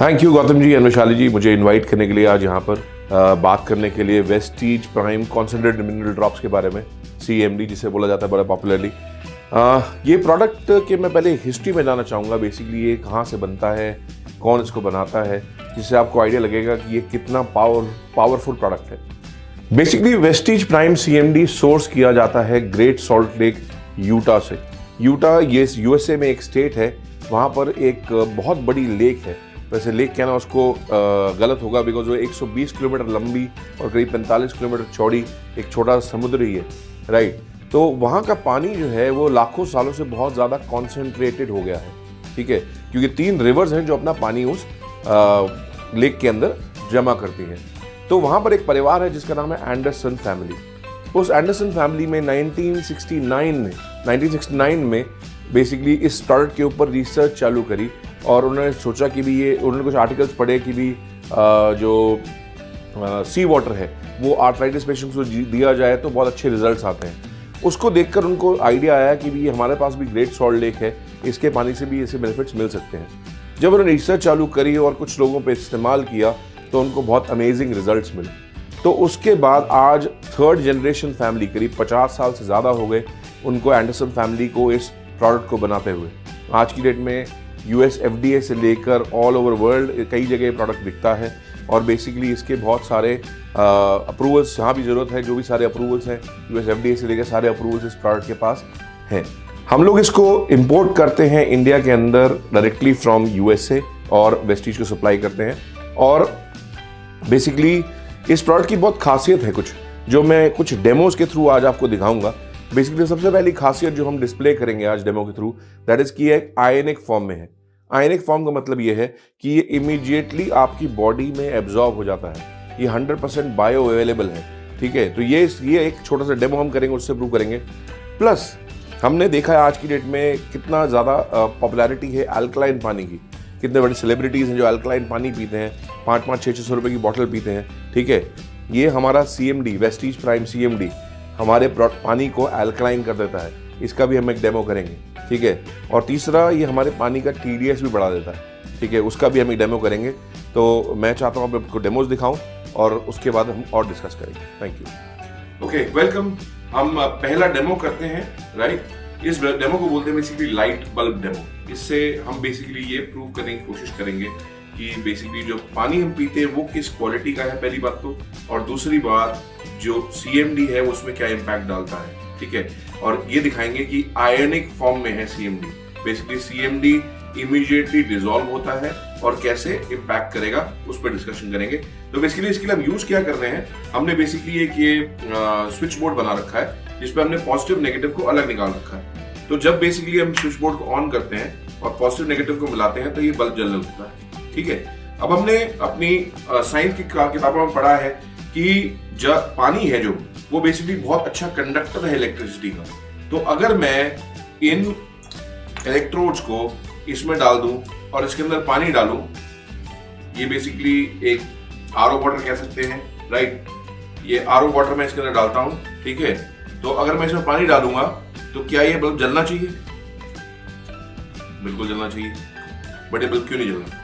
Thank you Gautam ji, Vaishali जी, मुझे invite करने के लिए आज यहाँ पर बात करने के लिए Vestige prime concentrated mineral drops के बारे में, CMD जिसे बोला जाता है बड़ा पॉपुलरली। ये प्रोडक्ट के मैं पहले हिस्ट्री में जानना चाहूँगा। बेसिकली ये कहाँ से बनता है, कौन इसको बनाता है, जिससे आपको आइडिया लगेगा कि ये कितना पावरफुल प्रोडक्ट है। Basically Vestige prime CMD source किया जाता है ग्रेट सॉल्ट लेक यूटा से। यूटा ये USA में एक स्टेट है, वहाँ पर एक बहुत बड़ी लेक है। वैसे लेक कहना उसको गलत होगा, बिकॉज वो 120 किलोमीटर लंबी और करीब 45 किलोमीटर चौड़ी एक छोटा समुद्र ही है, राइट। तो वहाँ का पानी जो है वो लाखों सालों से बहुत ज़्यादा कॉन्सेंट्रेटेड हो गया है, ठीक है, क्योंकि 3 रिवर्स हैं जो अपना पानी उस लेक के अंदर जमा करती हैं। तो वहाँ पर एक परिवार है जिसका नाम है एंडरसन फैमिली। उस एंडरसन फैमिली में 1969 में बेसिकली इस प्रोडक्ट के ऊपर रिसर्च चालू करी और उन्होंने सोचा कि भी ये, उन्होंने कुछ आर्टिकल्स पढ़े कि भी जो सी वाटर है वो आर्थराइटिस पेशेंट्स को दिया जाए तो बहुत अच्छे रिजल्ट्स आते हैं। उसको देखकर उनको आइडिया आया कि भी हमारे पास भी ग्रेट सॉल्ट लेक है, इसके पानी से भी ऐसे बेनिफिट्स मिल सकते हैं। जब उन्होंने रिसर्च चालू करी और कुछ लोगों पे इस्तेमाल किया तो उनको बहुत अमेजिंग रिजल्ट्स मिले। तो उसके बाद आज 3rd जनरेशन फैमिली, करीब 50 साल से ज़्यादा हो गए उनको, एंडरसन फैमिली को, इस प्रोडक्ट को बनाते हुए। आज की डेट में US FDA से लेकर ऑल ओवर वर्ल्ड कई जगह प्रोडक्ट बिकता है और बेसिकली इसके बहुत सारे अप्रूवल्स, जहाँ भी ज़रूरत है, जो भी सारे अप्रूवल्स हैं US FDA से लेकर सारे अप्रूवल्स इस प्रोडक्ट के पास हैं। हम लोग इसको इंपोर्ट करते हैं इंडिया के अंदर डायरेक्टली फ्रॉम USA और वेस्टीज को सप्लाई करते हैं। और बेसिकली इस प्रोडक्ट की बहुत खासियत है कुछ, जो मैं कुछ डेमोज के थ्रू आज आपको दिखाऊंगा। बेसिकली सबसे पहली खासियत जो हम डिस्प्ले करेंगे आज डेमो के थ्रू, दैट इज कि एक आयनिक फॉर्म में है। आयनिक फॉर्म का मतलब ये है कि ये इमीडिएटली आपकी बॉडी में एब्जॉर्ब हो जाता है। ये 100% बायो अवेलेबल है, ठीक है। तो ये एक छोटा सा डेमो हम करेंगे, उससे प्रूव करेंगे। प्लस हमने देखा है आज की डेट में कितना ज़्यादा पॉपुलैरिटी है अल्कलाइन पानी की। कितने बड़े सेलिब्रिटीज़ हैं जो अल्कलाइन पानी पीते हैं, 5-5, 600 रुपये की बॉटल पीते हैं, ठीक है। ये हमारा CMD, वेस्टीज प्राइम CMD, हमारे पानी को अल्कलाइन कर देता है। इसका भी हम एक डेमो करेंगे, ठीक है। और तीसरा, ये हमारे पानी का TDS भी बढ़ा देता है, ठीक है, उसका भी हम एक डेमो करेंगे। तो मैं चाहता हूँ आपको डेमोज दिखाऊं और उसके बाद हम और डिस्कस करेंगे। Thank you. Okay, welcome. हम पहला डेमो करते हैं, राइट। इस डेमो को बोलते हैं बेसिकली लाइट बल्ब डेमो। इससे हम बेसिकली ये प्रूव करने की कोशिश करेंगे कि बेसिकली जो पानी हम पीते हैं वो किस क्वालिटी का है, पहली बात तो, और दूसरी बात जो CMD है उसमें क्या इम्पैक्ट डालता है, ठीक है। और ये दिखाएंगे कि आयनिक फॉर्म में है CMD। Basically CMD immediately dissolve होता है और कैसे इम्पैक्ट करेगा उस पर डिस्कशन करेंगे। तो बेसिकली इसके लिए हम यूज क्या कर रहे हैं, हमने बेसिकली एक ये स्विच बोर्ड बना रखा है जिसपे हमने पॉजिटिव नेगेटिव को अलग निकाल रखा है। तो जब बेसिकली हम स्विच बोर्ड को ऑन करते हैं और पॉजिटिव नेगेटिव को मिलाते हैं तो ये बल्ब जलने लगता है, ठीक है। अब हमने अपनी साइंस की किताबों में पढ़ा है कि जब पानी है जो, वो बेसिकली बहुत अच्छा कंडक्टर है इलेक्ट्रिसिटी का। तो अगर मैं इन इलेक्ट्रोड्स को इसमें डाल दूं और इसके अंदर पानी डालूं, ये बेसिकली एक RO वाटर कह सकते हैं, राइट। ये RO वाटर मैं इसके अंदर डालता हूं, ठीक है। तो अगर मैं इसमें पानी डालूंगा तो क्या ये बल्ब जलना चाहिए? बिल्कुल जलना चाहिए। बट ये बल्ब क्यों नहीं जल रहा?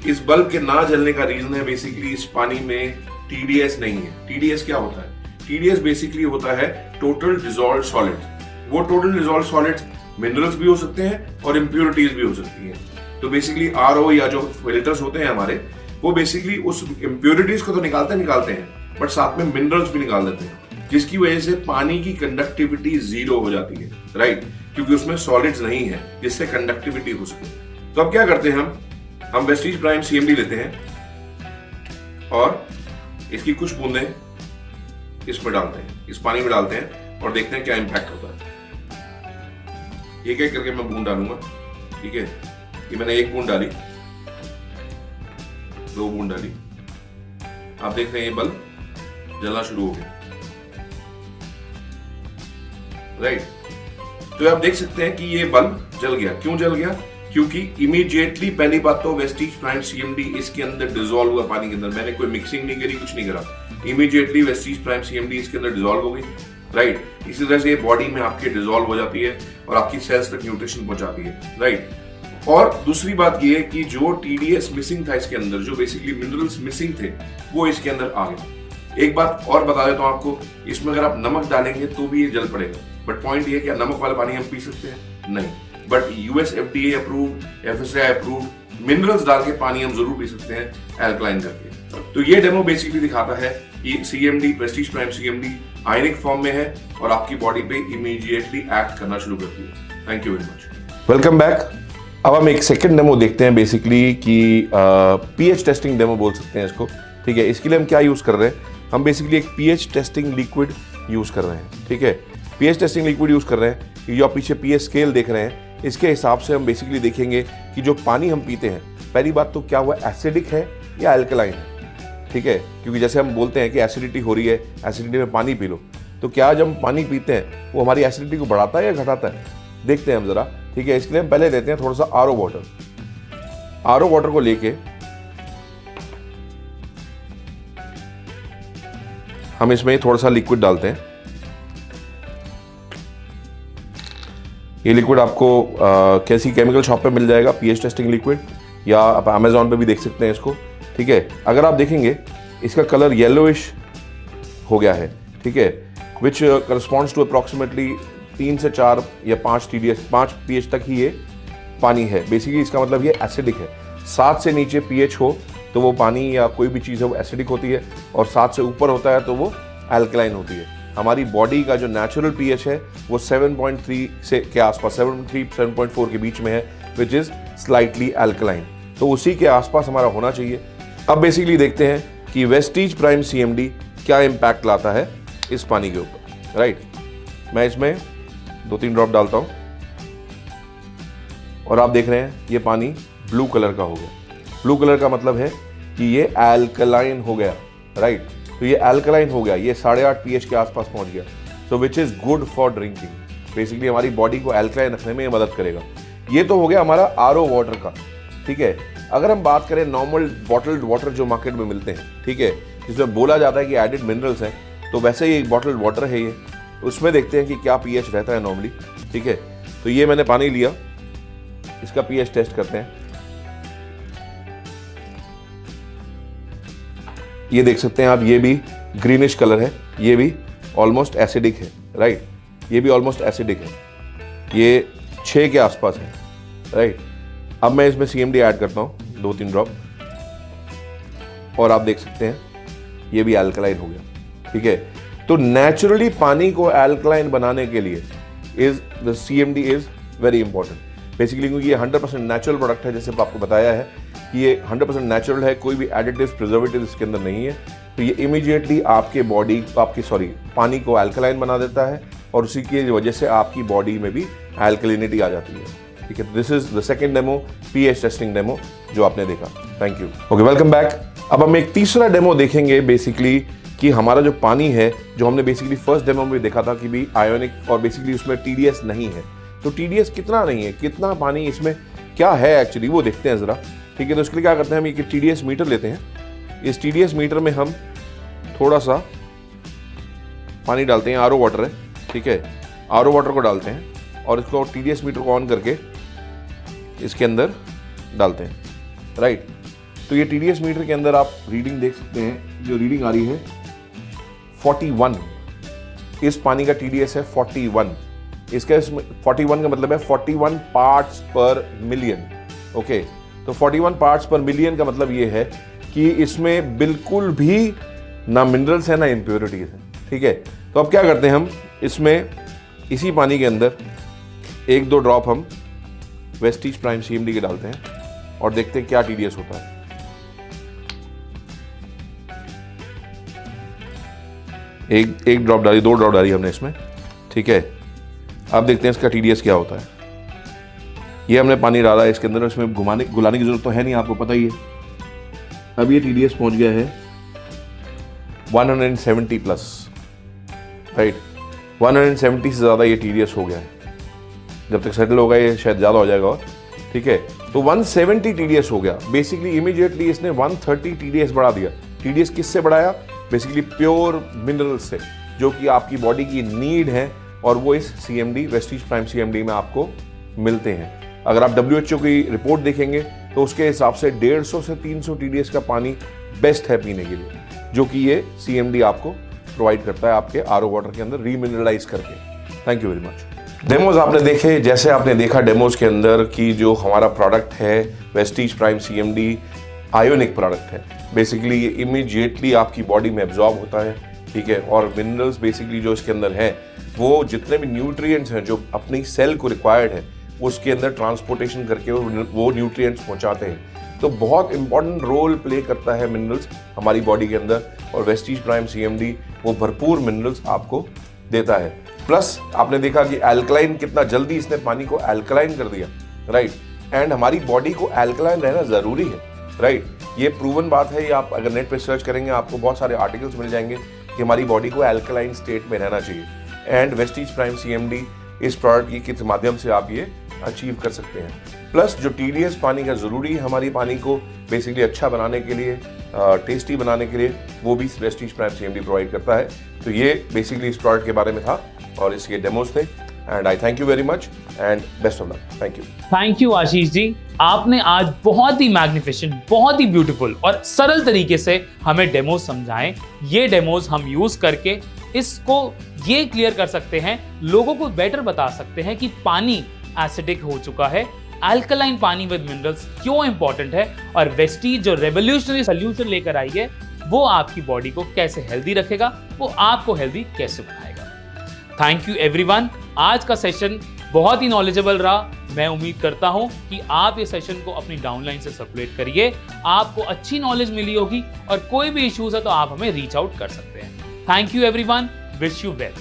इस बल्ब के ना जलने का रीजन है बेसिकली इस पानी में TDS नहीं है। TDS क्या होता है? TDS बेसिकली होता है टोटल डिसॉल्व्ड सॉलिड्स। वो टोटल डिसॉल्व्ड सॉलिड्स मिनरल्स भी हो सकते हैं और इम्प्योरिटीज भी हो सकती हैं। तो बेसिकली RO या जो फिल्टर्स होते हैं हमारे, वो बेसिकली उस इम्प्योरिटीज को तो निकालते हैं बट साथ में मिनरल्स भी निकाल देते हैं, जिसकी वजह से पानी की कंडक्टिविटी 0 हो जाती है, राइट, क्योंकि उसमें सॉलिड्स नहीं है जिससे कंडक्टिविटी हो सके। तो अब क्या करते हैं हम वेस्टीज प्राइम CMD लेते हैं और इसकी कुछ बूंदें इसमें डालते हैं, इस पानी में डालते हैं और देखते हैं क्या इंपैक्ट होता है। एक एक करके मैं बूंद डालूंगा, ठीक है। ये मैंने 1 बूंद डाली, 2 बूंद डाली, आप देख रहे हैं ये बल्ब जलना शुरू हो गया, राइट। तो आप देख सकते हैं कि ये बल्ब जल गया। क्यों जल गया? क्योंकि इमीडिएटली, पहली बात तो वेस्टीज प्राइम CMD इसके अंदर डिसॉल्व हुआ पानी के अंदर। मैंने कोई मिक्सिंग नहीं करी, कुछ नहीं करा, इमीडिएटली वेस्टीज प्राइम CMD इसके अंदर डिसॉल्व हो गई, राइट। इसी तरह से ये बॉडी में आपके डिसॉल्व हो जाती है और आपकी सेल्स तक न्यूट्रिशन पहुंचाती है, राइट। और दूसरी बात ये है कि जो टीडीएस मिसिंग था इसके अंदर, जो बेसिकली मिनरल्स मिसिंग थे, वो इसके अंदर आ गए। एक बात और बता देता हूं आपको, इसमें अगर आप नमक डालेंगे तो भी ये जल पड़ेगा, बट पॉइंट ये है कि नमक वाला पानी हम पी सकते हैं? नहीं। But US FDA approved, FSAI approved minerals डाल के पानी हम जरूर पी सकते हैं एल्कलाइन करके। तो ये डेमो बेसिकली दिखाता है कि CMD, Prestige prime CMD ionic form में है और आपकी बॉडी पे इमीडिएटली एक्ट करना शुरू करती है। Thank you very much. Welcome back. अब हम एक सेकंड डेमो देखते हैं बेसिकली कि पीएच टेस्टिंग डेमो बोल सकते हैं इसको। ठीक है, इसके लिए हम क्या यूज कर रहे हैं? हम बेसिकली एक पीएच टेस्टिंग लिक्विड यूज कर रहे हैं। ठीक है, पीएच टेस्टिंग लिक्विड यूज कर रहे हैं। ये जो आप पीछे पीएच स्केल देख रहे हैं, इसके हिसाब से हम बेसिकली देखेंगे कि जो पानी हम पीते हैं, पहली बात तो क्या हुआ, एसिडिक है या अल्कलाइन है। ठीक है, क्योंकि जैसे हम बोलते हैं कि एसिडिटी हो रही है, एसिडिटी में पानी पी लो, तो क्या जब हम पानी पीते हैं वो हमारी एसिडिटी को बढ़ाता है या घटाता है? देखते हैं हम जरा। ठीक है, इसके लिए हम पहले लेते हैं थोड़ा सा आरओ वाटर। आरओ वाटर को लेके हम इसमें थोड़ा सा लिक्विड डालते हैं। ये लिक्विड आपको कैसी केमिकल शॉप पे मिल जाएगा, पीएच टेस्टिंग लिक्विड, या आप अमेजोन पे भी देख सकते हैं इसको। ठीक है, अगर आप देखेंगे इसका कलर येलोइश हो गया है। ठीक है, विच करस्पॉन्ड्स टू अप्रॉक्सीमेटली 3 से 4 या 5 TDS, 5 pH तक ही ये पानी है। बेसिकली इसका मतलब ये एसिडिक है। 7 से नीचे pH हो तो वो पानी या कोई भी चीज़ है वो एसिडिक होती है, और 7 से ऊपर होता है तो वो अल्कलाइन होती है। हमारी बॉडी का जो नेचुरल pH है वो 7.3 से के आसपास, 7.3 7.4 के बीच में है, विच इज़ स्लाइटली अल्कलाइन। तो उसी के आसपास हमारा होना चाहिए। अब बेसिकली देखते हैं कि वेस्टीज प्राइम सीएमडी क्या इम्पैक्ट लाता है इस पानी के ऊपर। राइट, मैं इसमें 2-3 ड्रॉप डालता हूं और आप देख रहे हैं ये पानी ब्लू कलर का हो गया। ब्लू कलर का मतलब है कि ये अल्कलाइन हो गया। राइट, तो ये अल्कलाइन हो गया, ये 8.5 pH के आसपास पहुंच गया। So which is good for drinking. Basically हमारी बॉडी को अल्कलाइन रखने में ये मदद करेगा। ये तो हो गया हमारा आरओ वाटर का। ठीक है, अगर हम बात करें नॉर्मल बॉटल्ड वाटर जो मार्केट में मिलते हैं, ठीक है, जिसमें बोला जाता है कि एडिड मिनरल्स हैं, तो वैसे ही एक बॉटल्ड वाटर है ये। उसमें देखते हैं कि क्या पीएच रहता है नॉर्मली। ठीक है, तो ये मैंने पानी लिया, इसका पीएच टेस्ट करते हैं। ये देख सकते हैं आप, ये भी ग्रीनिश कलर है, ये भी ऑलमोस्ट एसिडिक है। राइट, ये भी ऑलमोस्ट एसिडिक है, ये 6 के आसपास है। राइट, अब मैं इसमें सीएमडी ऐड करता हूं 2-3 ड्रॉप, और आप देख सकते हैं ये भी अल्कलाइन हो गया। ठीक है, तो नेचुरली पानी को अल्कलाइन बनाने के लिए is the CMD is very important. Basically क्योंकि ये 100% नेचुरल प्रोडक्ट है, जैसे आपको बताया है कि ये 100% नेचुरल है, कोई भी एडिटिव्स, प्रिजर्वेटिव्स इसके अंदर नहीं है। तो ये इमीडिएटली आपके बॉडी पानी को अल्कलाइन बना देता है, और उसी की वजह से आपकी बॉडी में भी अल्कलिनिटी आ जाती है। ठीक है, this is the second demo, pH testing demo जो आपने देखा। Thank you. Okay, welcome back. अब हम एक तीसरा डेमो देखेंगे बेसिकली कि हमारा जो पानी है, जो हमने बेसिकली फर्स्ट डेमो में देखा था कि भी आयोनिक, और बेसिकली उसमें टीडीएस नहीं है। तो टीडीएस कितना नहीं है, कितना पानी इसमें क्या है एक्चुअली, वो देखते हैं जरा। ठीक है, तो उसके लिए क्या करते हैं, हम एक टीडीएस मीटर लेते हैं। इस टीडीएस मीटर में हम थोड़ा सा पानी डालते हैं, आरओ वाटर है। ठीक है, आरओ वाटर को डालते हैं और इसको टीडीएस मीटर को ऑन करके इसके अंदर डालते हैं। राइट, तो ये टीडीएस मीटर के अंदर आप रीडिंग देख सकते हैं, जो रीडिंग आ रही है 41। इस पानी का टीडीएस है 41। इसका 41 का मतलब है 41 पार्ट्स पर मिलियन। ओके, तो 41 पार्ट्स पर मिलियन का मतलब ये है कि इसमें बिल्कुल भी ना मिनरल्स है ना इम्प्योरिटीज है। ठीक है, तो अब क्या करते हैं, हम इसमें इसी पानी के अंदर 1-2 ड्रॉप हम वेस्टीज प्राइम सीएमडी के डालते हैं और देखते हैं क्या टीडीएस होता है। एक ड्रॉप डाली, 2 ड्रॉप डाली हमने इसमें। ठीक है, अब देखते हैं इसका टीडीएस क्या होता है। ये हमने पानी डाला है इसके अंदर, इसमें गुलाने की जरूरत तो है नहीं, आपको पता ही है। अब ये टीडीएस पहुंच गया है 170 प्लस। राइट, 170 से ज़्यादा ये टीडीएस हो गया है। जब तक सेटल होगा ये शायद ज़्यादा हो जाएगा। और ठीक है, तो 170 टीडीएस हो गया। बेसिकली इमीडिएटली इसने 130 टीडीएस बढ़ा दिया। टीडीएस किससे बढ़ाया? बेसिकली प्योर मिनरल्स से, जो कि आपकी बॉडी की नीड है, और वो इस सीएमडी, वेस्टीज प्राइम सीएमडी में आपको मिलते हैं। अगर आप WHO की रिपोर्ट देखेंगे तो उसके हिसाब से 150 से 300 TDS का पानी बेस्ट है पीने के लिए, जो कि ये CMD आपको प्रोवाइड करता है आपके RO वाटर के अंदर रीमिनरलाइज करके। Thank you very much. Demos आपने देखे, जैसे आपने देखा डेमोज के अंदर कि जो हमारा प्रोडक्ट है Vestige prime CMD ionic product है। बेसिकली ये इमीडिएटली आपकी बॉडी में एब्जॉर्ब होता है, ठीक है, और मिनरल्स बेसिकली जो इसके अंदर है वो जितने भी न्यूट्रिएंट्स हैं जो अपनी सेल को रिक्वायर्ड है उसके अंदर ट्रांसपोर्टेशन करके वो न्यूट्रिएंट्स पहुंचाते हैं। तो बहुत इंपॉर्टेंट रोल प्ले करता है मिनरल्स हमारी बॉडी के अंदर, और वेस्टीज प्राइम CMD वो भरपूर मिनरल्स आपको देता है। प्लस आपने देखा कि एल्कलाइन कितना जल्दी इसने पानी को एल्कलाइन कर दिया, राइट, एंड हमारी बॉडी को एल्कलाइन रहना जरूरी है, राइट। ये प्रूवन बात है, ये आप अगर नेट पे सर्च करेंगे आपको बहुत सारे आर्टिकल्स मिल जाएंगे कि हमारी बॉडी को एल्कलाइन स्टेट में रहना चाहिए, एंड वेस्टीज प्राइम CMD इस प्रोडक्ट के माध्यम से आप ये अचीव कर सकते हैं। प्लस जो TDS पानी का ज़रूरी है हमारी पानी को बेसिकली अच्छा बनाने के लिए, टेस्टी बनाने के लिए, वो भी वेस्टीज प्राइम CMD प्रोवाइड करता है। तो ये बेसिकली इस प्रोडक्ट के बारे में था और इसके डेमोज थे, and I thank you very much and best of luck. Thank you. Thank you Ashish ji, आपने आज बहुत ही मैग्निफिसेंट, बहुत ही ब्यूटीफुल और सरल तरीके से हमें डेमोज समझाएं। ये डेमोज हम यूज करके इसको ये क्लियर कर सकते हैं, लोगों को बेटर बता सकते हैं कि पानी एसिडिक हो चुका है, अल्कलाइन पानी विद मिनरल्स क्यों इंपॉर्टेंट है, और वेस्टीज जो रेवोल्यूशनरी सॉल्यूशन लेकर आई है वो आपकी बॉडी को कैसे हेल्दी रखेगा, वो आपको हेल्दी कैसे बनाएगा। Thank you everyone. आज का सेशन बहुत ही नॉलेजेबल रहा। मैं उम्मीद करता हूं कि आप ये सेशन को अपनी डाउनलाइन से सर्कुलेट करिए, आपको अच्छी नॉलेज मिली होगी, और कोई भी इश्यूज है तो आप हमें रीच आउट कर सकते हैं। Thank you everyone, wish you well.